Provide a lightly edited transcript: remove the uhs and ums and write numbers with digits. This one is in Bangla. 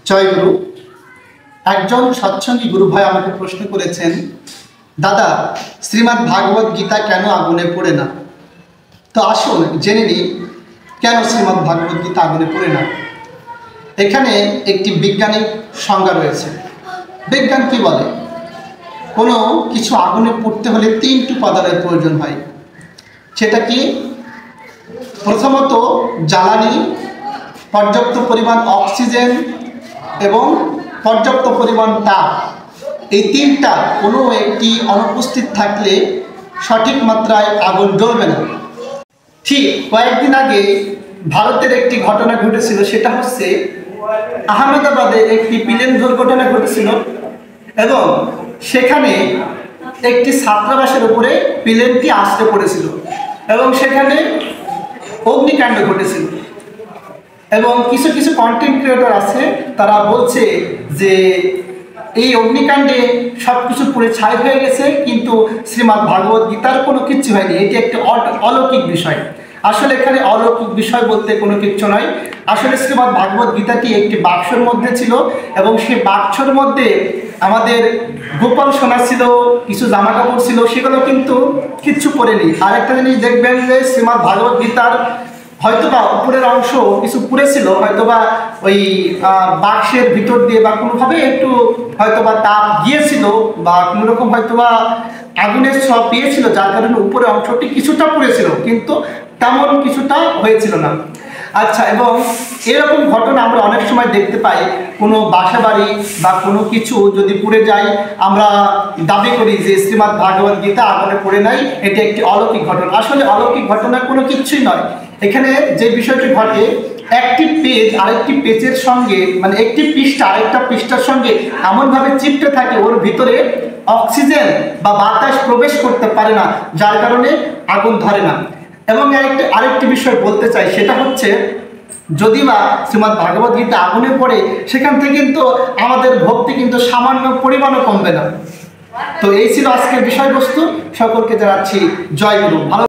জয়গুরু। একজন সৎসঙ্গী গুরু ভাই আমাকে প্রশ্ন করেছেন, দাদা শ্রীমদ্ ভাগবত গীতা কেন আগুনে পড়ে না? তো আসুন জেনে নিই কেন শ্রীমদ্ ভাগবত গীতা আগুনে পড়ে না। এখানে একটি বৈজ্ঞানিক সংজ্ঞা রয়েছে। বিজ্ঞান কি বলে? কোনো কিছু আগুনে পড়তে হলে 3টি উপাদানের প্রয়োজন হয়। সেটা কি? প্রথমত জ্বালানি, পর্যাপ্ত পরিমাণ অক্সিজেন এবং পর্যাপ্ত পরিমাণ তাপ। এই 3টা কোনো একটি অনুপস্থিত থাকলে সঠিক মাত্রায় আগুন জ্বলবে না। ঠিক কয়েকদিন আগে ভারতের একটি ঘটনা ঘটেছিল, সেটা হচ্ছে আহমেদাবাদে একটি প্লেন দুর্ঘটনা ঘটেছিল এবং সেখানে একটি ছাত্রাবাসের উপরে প্লেনটি আছড়ে পড়েছিল এবং সেখানে অগ্নিকাণ্ড ঘটেছিল। এবং কিছু কিছু কন্টেন্ট ক্রিয়েটর আছে, তারা বলছে যে এই অগ্নিকাণ্ডে সব কিছু পুড়ে ছাই হয়ে গেছে, কিন্তু শ্রীমদ্ ভাগবত গীতার কোনো কিচ্ছু হয়নি। এটি একটি অলৌকিক বিষয়। আসলে এখানে অলৌকিক বিষয় বলতে কোনো কিচ্ছু নয়। আসলে শ্রীমদ্ ভাগবত গীতাটি একটি বাক্সর মধ্যে ছিল এবং সেই বাক্সর মধ্যে আমাদের গোপাল সোনা ছিল, কিছু জামা কাপড় ছিল, সেগুলো কিন্তু কিচ্ছু পড়েনি। আরেকটা জিনিস দেখবেন যে শ্রীমদ্ ভাগবত গীতার হয়তোবা উপরের অংশ কিছু পুড়েছিল, হয়তোবা ওই বাক্সের ভিতর দিয়ে বা কোনোভাবে একটু হয়তোবা তাপ গিয়েছিল বা কোনোরকম হয়তোবা আগুনের ছোঁয়া পেয়েছিল, যার কারণে উপরের অংশটি কিছুটা পুড়েছিল, কিন্তু তেমন কিছুটা হয়েছিল না। আচ্ছা, এবং এরকম ঘটনা আমরা অনেক সময় দেখতে পাই। কোনো বাসা বাড়ি বা কোনো কিছু যদি পুড়ে যায়, আমরা দাবি করি যে শ্রীমদ্ ভাগবত গীতা আগুনে পড়ে নাই, এটি একটি অলৌকিক ঘটনা। আসলে অলৌকিক ঘটনা কোনো কিছুই নয়। এখানে যে বিষয়টি ঘটে, একটি পেজ আরেকটি পেজের সঙ্গে, মানে একটি পৃষ্ঠা আরেকটা পৃষ্ঠার সঙ্গে এমনভাবে চিপটে থাকে, ওর ভিতরে অক্সিজেন বা বাতাস প্রবেশ করতে পারে না, যার কারণে আগুন ধরে না। এবং আরেকটি বিষয় বলতে চাই, সেটা হচ্ছে যদি বা শ্রীমদ্ ভাগবত গীতা আগুনে পড়ে, সেখান থেকে কিন্তু আমাদের ভক্তি কিন্তু সামান্য পরিমাণও কমবে না। তো এই ছিল আজকের বিষয়বস্তু। সকলকে জানাচ্ছি জয় গুরু। ভালো।